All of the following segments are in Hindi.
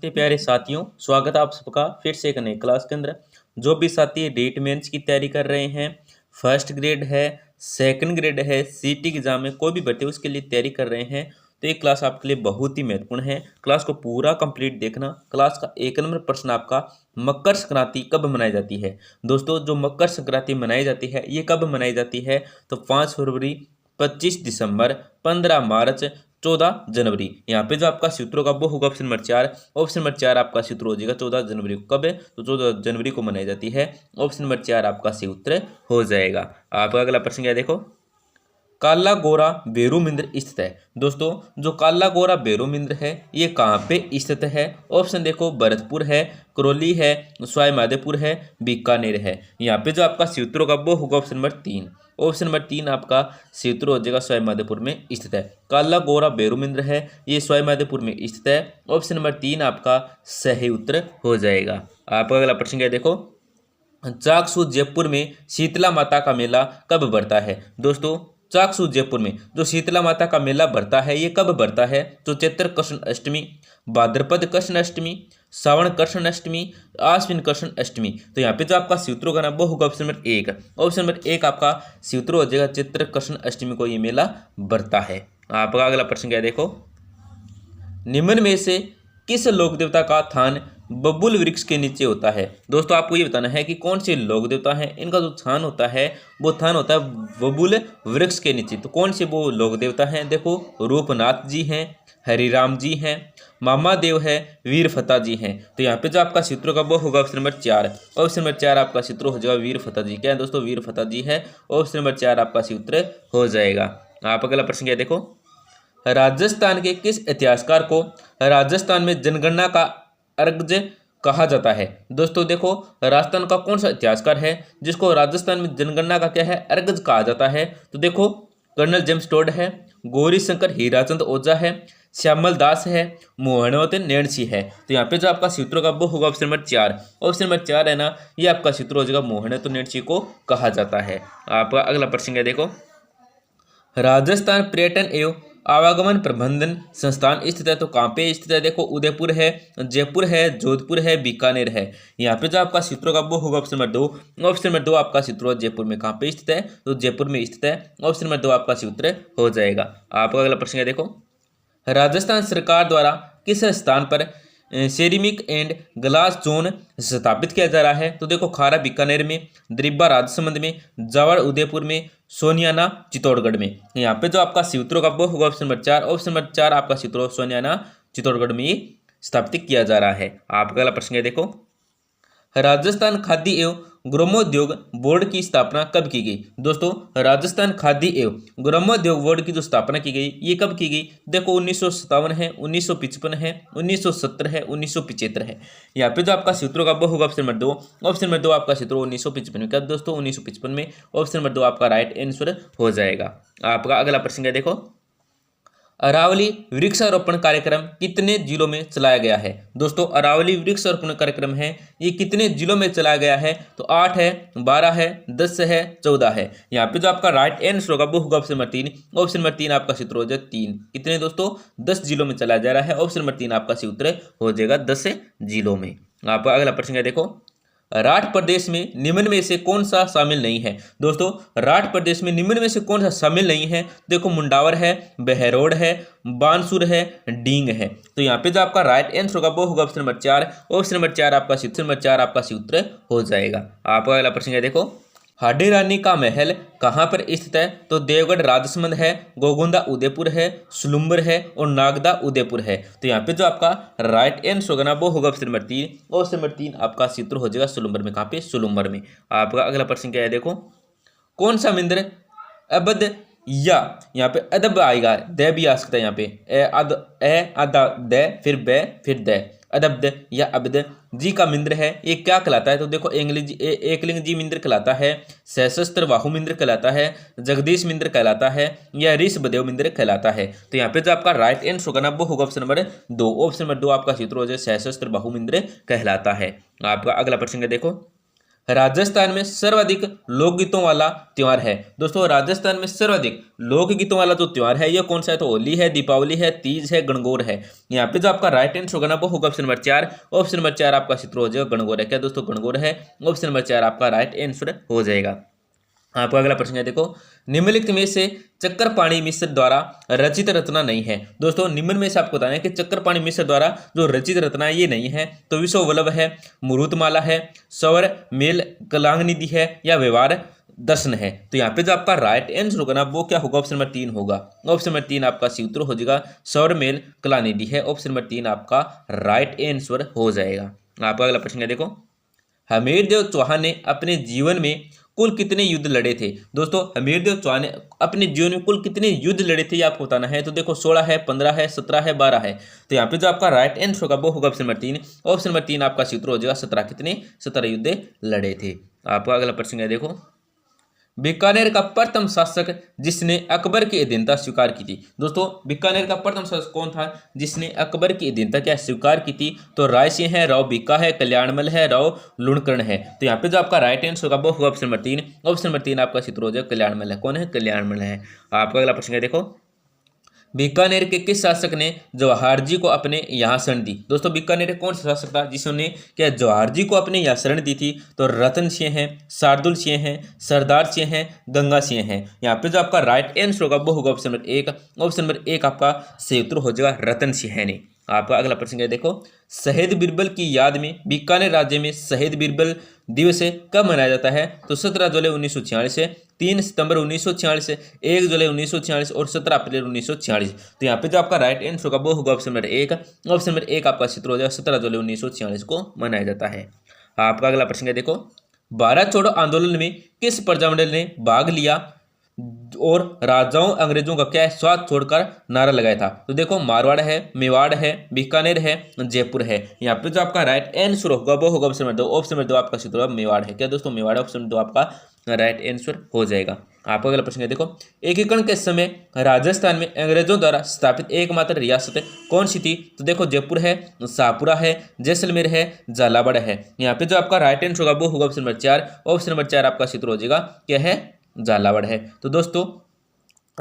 नमस्ते प्यारे साथियों, स्वागत है आप सबका फिर से एक नई क्लास के अंदर। जो भी साथी डेट मेंस की तैयारी कर रहे हैं, फर्स्ट ग्रेड है, सेकंड ग्रेड है, सीटी एग्जाम में कोई भी भर्ती उसके लिए तैयारी कर रहे हैं तो ये क्लास आपके लिए बहुत ही महत्वपूर्ण है। क्लास को पूरा कंप्लीट देखना। क्लास का एक नंबर प्रश्न आपका, मकर संक्रांति कब मनाई जाती है। दोस्तों, जो मकर संक्रांति मनाई जाती है ये कब मनाई जाती है तो 5 फरवरी, 25 दिसंबर, 15 मार्च, 14 जनवरी। यहाँ पे जो आपका सूत्र होगा वो होगा ऑप्शन नंबर 4। ऑप्शन नंबर 4 आपका सूत्र हो जाएगा 14 जनवरी को। कब है तो 14 जनवरी को मनाई जाती है। ऑप्शन नंबर 4 आपका सूत्र हो जाएगा। आपका अगला प्रश्न क्या है, देखो। काला गोरा बेरुमिंद्र स्थित है। दोस्तों, जो काला गोरा बेरुमिंद्र है ये कहाँ पे स्थित है। ऑप्शन देखो, भरतपुर है, करौली है, सवाई माधोपुर है, बीकानेर है। यहाँ पे जो आपका सूत्र होगा वो होगा ऑप्शन नंबर 3। ऑप्शन नंबर 3 आपका सूत्र हो जाएगा सवाई माधोपुर में स्थित है। काला गोरा बेरुमिंद्र है ये सवाई माधोपुर में स्थित है। ऑप्शन नंबर 3 आपका सही उत्तर हो जाएगा। आपका अगला प्रश्न क्या है, देखो। चाकसू जयपुर में शीतला माता का मेला कब बढ़ता है। दोस्तों, चाकसू जयपुर में जो शीतला माता का मेला बढ़ता है ये कब बढ़ता है तो चैत्र कृष्ण अष्टमी, भाद्रपद कृष्ण अष्टमी, श्रावण कृष्ण अष्टमी, आश्विन कृष्ण अष्टमी। तो यहाँ पे जो आपका सूत्र होगा ना वो होगा ऑप्शन नंबर 1। ऑप्शन नंबर 1 आपका सूत्र हो जाएगा, चैत्र कृष्ण अष्टमी को ये मेला बढ़ता है। आपका अगला प्रश्न क्या है, देखो। निम्न में से किस लोक देवता का थान बबुल वृक्ष के नीचे होता है। दोस्तों, आपको ये बताना है कि कौन से लोक देवता हैं, इनका जो थान होता है वो थान होता है बबुल वृक्ष के नीचे। तो कौन से वो लोक देवता हैं, देखो। रूपनाथ जी हैं, हरिराम जी हैं, मामादेव है, वीर फता जी हैं। तो यहाँ पे जो आपका सूत्र होगा वो होगा ऑप्शन नंबर 4। ऑप्शन नंबर 4 आपका सूत्र हो जाएगा वीर फता जी। क्या है दोस्तों, वीर फता जी है। ऑप्शन नंबर 4 आपका सूत्र हो जाएगा। आप अगला प्रश्न क्या है, देखो। राजस्थान के किस इतिहासकार को राजस्थान में जनगणना का अर्ज कहा जाता है। दोस्तों देखो, राजस्थान का कौन सा इतिहासकार है जिसको राजस्थान में जनगणना का क्या है, अर्ज कहा जाता है। तो देखो, कर्नल जेम्स टोड है, गौरी शंकर हीराचंद ओझा है, श्यामल दास है, मोहनवत नैणसी है। तो यहाँ पे जो आपका सूत्र होगा वो होगा ऑप्शन नंबर 4। ऑप्शन नंबर 4 है ना, ये आपका सूत्र हो जाएगा, मोहनवत नैणसी को कहा जाता है। आपका अगला प्रश्न है, देखो। राजस्थान पर्यटन एवं आवागमन प्रबंधन संस्थान स्थित है तो कहाँ पे स्थित है, देखो। उदयपुर है, जयपुर है, जोधपुर है, बीकानेर है। यहाँ पे जो आपका सूत्र होगा वो होगा ऑप्शन नंबर 2। ऑप्शन नंबर 2 आपका सूत्र होगा, जयपुर में कहाँ पे स्थित है तो जयपुर में स्थित है। ऑप्शन नंबर 2 आपका सूत्र हो जाएगा। आपका अगला प्रश्न है, देखो। राजस्थान सरकार द्वारा किस स्थान पर सेरेमिक एंड ग्लास जोन स्थापित किया जा रहा है। तो देखो, खारा बीकानेर में, द्रिब्बा राजसमंद में, जावड़ उदयपुर में, सोनियाना चित्तौड़गढ़ में। यहाँ पे जो आपका सूत्र होगा वो होगा ऑप्शन नंबर 4। ऑप्शन नंबर 4 आपका सूत्र होगा, सोनियाना चित्तौड़गढ़ में ये स्थापित किया जा रहा है। आपका अगला प्रश्न है, देखो। राजस्थान खाद्य एवं ग्रामोद्योग बोर्ड की स्थापना कब की गई। दोस्तों, राजस्थान खाद्य एवं ग्रामोद्योग बोर्ड की जो स्थापना की गई ये कब की गई, देखो। 1957 है, 1955 है, 1970 है, 1975 है। यहाँ पे जो आपका सूत्र होगा वो होगा ऑप्शन नंबर 2। ऑप्शन नंबर 2 आपका सूत्र 1955 में। कब दोस्तों, 1955 में। ऑप्शन नंबर 2 आपका राइट आंसर हो जाएगा। आपका अगला प्रश्न है, देखो। अरावली वृक्षारोपण कार्यक्रम कितने जिलों में चलाया गया है। दोस्तों, अरावली वृक्षारोपण कार्यक्रम है ये कितने जिलों में चलाया गया है तो 8 है, 12 है, 10 है, 14 है। यहाँ पे जो आपका राइट आंसर होगा वो होगा ऑप्शन नंबर 3। ऑप्शन नंबर 3 आपका सूत्र हो जाएगा 3। कितने दोस्तों, 10 जिलों में चलाया जा रहा है। ऑप्शन नंबर 3 आपका सूत्र हो जाएगा 10 जिलों में। आपका अगला प्रश्न है, देखो। राठ प्रदेश में निम्न में से कौन सा शामिल नहीं है। दोस्तों, राठ प्रदेश में निम्न में से कौन सा शामिल नहीं है, देखो। मुंडावर है, बहरोड है, बानसूर है, डींग है। तो यहाँ पे जो आपका राइट आंसर होगा वो होगा ऑप्शन नंबर 4। ऑप्शन नंबर 4 आपका सूत्र हो जाएगा। आपका अगला प्रश्न है, देखो। हाडी रानी का महल कहाँ पर स्थित है तो देवगढ़ राजसमंद है, गोगुंदा उदयपुर है, सुलुम्बर है और नागदा उदयपुर है। तो यहाँ पे जो आपका राइट आंसर होगा ना वो होगा ऑप्शन नंबर 3। ऑप्शन नंबर 3 आपका सूत्र हो जाएगा सुलुम्बर में। कहाँ पे, सुलुम्बर में। आपका अगला प्रश्न क्या है, देखो। कौन सा मंदिर अबद या यहाँ पे अदब आएगा, दे भी आ सकता है यहाँ पे, दे फिर बे फिर दे, अदब्द या अब्द जी का मंदिर है ये क्या कहलाता है तो देखो, एकलिंग जी मंदिर कहलाता है, सहस्त्र बाहु मंदिर कहलाता है, जगदीश मंदिर कहलाता है या ऋषभदेव मंदिर कहलाता है। तो यहाँ पे जो आपका राइट आंसर होगा ना वो होगा ऑप्शन नंबर 2। ऑप्शन नंबर 2 आपका सूत्र हो जाए सहस्त्र बाहु मंदिर कहलाता है। आपका अगला प्रश्न है, देखो। राजस्थान में सर्वाधिक लोकगीतों वाला त्योहार है। दोस्तों राजस्थान में सर्वाधिक लोकगीतों वाला जो त्योहार है यह कौन सा है? तो होली है, दीपावली है, तीज है, गणगौर है। यहाँ पे जो आपका राइट आंसर होगा ना वो होगा ऑप्शन नंबर 4। ऑप्शन नंबर 4 आपका सूत्र हो जाएगा गणगौर है। क्या दोस्तों? गणगौर है। ऑप्शन नंबर 4 आपका राइट आंसर हो जाएगा। आपका अगला प्रश्न है, देखो निम्नलिखित में से चक्रपाणि मिश्र द्वारा रचित रचना नहीं है। दोस्तों निम्न में से आपको बताना है कि चक्रपाणि मिश्र द्वारा जो रचित रचना ये नहीं है। तो विश्व वल्लभ है, मुरुतमाला है, स्वर मेल कलांगनिधि है, या व्यवहार दर्शन है। तो यहाँ पे जो आपका राइट आंसर होगा ना वो क्या होगा? ऑप्शन नंबर 3 होगा। ऑप्शन नंबर 3 आपका सही उत्तर हो जाएगा, स्वर मेल कलानिधि है। ऑप्शन नंबर 3 आपका राइट आंसर हो जाएगा। आपका अगला प्रश्न है, देखो हमीरदेव चौहान ने अपने जीवन में कुल कितने युद्ध लड़े थे? दोस्तों हमीरदेव चौहान ने अपने जीवन में कुल कितने युद्ध लड़े थे ये आपको बताना है। तो देखो 16 है, 15 है, 17 है, 12 है। तो यहाँ पे जो आपका राइट आंसर होगा वो होगा ऑप्शन नंबर 3। ऑप्शन नंबर 3 आपका सूत्र हो जाएगा 17। कितने? 17 युद्ध लड़े थे। आपका अगला प्रश्न है, देखो बीकानेर का प्रथम शासक जिसने अकबर की अधीनता स्वीकार की थी। दोस्तों बीकानेर का प्रथम शासक कौन था जिसने अकबर की अधीनता क्या स्वीकार की थी? तो राय सिंह है, राव बीका है, कल्याणमल है, राव लुणकर्ण है। तो यहाँ पे जो आपका राइट आंसर होगा वो होगा ऑप्शन नंबर 3। ऑप्शन नंबर 3 आपका सूत्र हो जाएगा कल्याणमल है। कौन है? कल्याणमल है। आपका अगला प्रश्न है, देखो बीकानेर के किस शासक ने जवाहर जी को अपने यहाँ शरण दी? दोस्तों बीकानेर कौन सा शासक था जिसने क्या जवाहर जी को अपने यहाँ शरण दी थी? तो रतन सिंह है, शार्दुल सिंह है, सरदार सिंह है, गंगा सिंह है। यहाँ पे जो आपका राइट आंसर होगा वो होगा ऑप्शन नंबर 1। ऑप्शन नंबर 1 आपका सही उत्तर हो जाएगा रतन सिंह ने। आपका अगला प्रश्न है, देखो शहीद बीरबल की याद में बीकानेर राज्य में शहीद बीरबल दिवस कब मनाया जाता है? तो 17 जुलाई 1946 से 3 सितंबर 1946 से 1 जुलाई 1946 और 17 अप्रैल 1946। तो यहाँ पे जो आपका राइट आंसर होगा वो होगा ऑप्शन नंबर 1। ऑप्शन नंबर 1 आपका सूत्र हो जाएगा 17 जुलाई 1946 को मनाया जाता है। आपका अगला प्रश्न है, देखो भारत छोड़ो आंदोलन में किस प्रजामंडल ने भाग लिया और राजाओं अंग्रेजों का क्या स्वाद छोड़कर नारा लगाया था? तो देखो मारवाड़ है, मेवाड़ है, बीकानेर है, जयपुर है। यहाँ पे जो आपका राइट आंसर होगा वो होगा ऑप्शन नंबर 2। ऑप्शन नंबर 2 आपका सूत्र होगा मेवाड़ है। क्या दोस्तों? मेवाड़ है। ऑप्शन नंबर 2 आपका राइट आंसर हो जाएगा। आपका अगला प्रश्न है, देखो एकीकरण के समय राजस्थान में अंग्रेजों द्वारा स्थापित एकमात्र रियासत कौन सी थी? तो देखो जयपुर है, शाहपुरा है, जैसलमेर है, झालावाड़ है। यहाँ पे जो आपका राइट आंसर होगा वो होगा ऑप्शन नंबर 4। ऑप्शन नंबर 4 आपका सूत्र हो जाएगा क्या है? झालावाड़ है। तो दोस्तों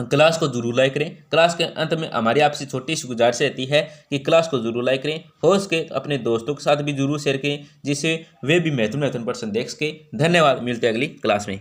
क्लास को जरूर लाइक करें। क्लास के अंत में हमारी आपसे छोटी सी गुजारिश रहती है कि क्लास को जरूर लाइक करें, हो सके अपने दोस्तों के साथ भी जरूर शेयर करें जिससे वे भी महत्वपूर्ण प्रश्न देख सके। धन्यवाद, मिलते हैं अगली क्लास में।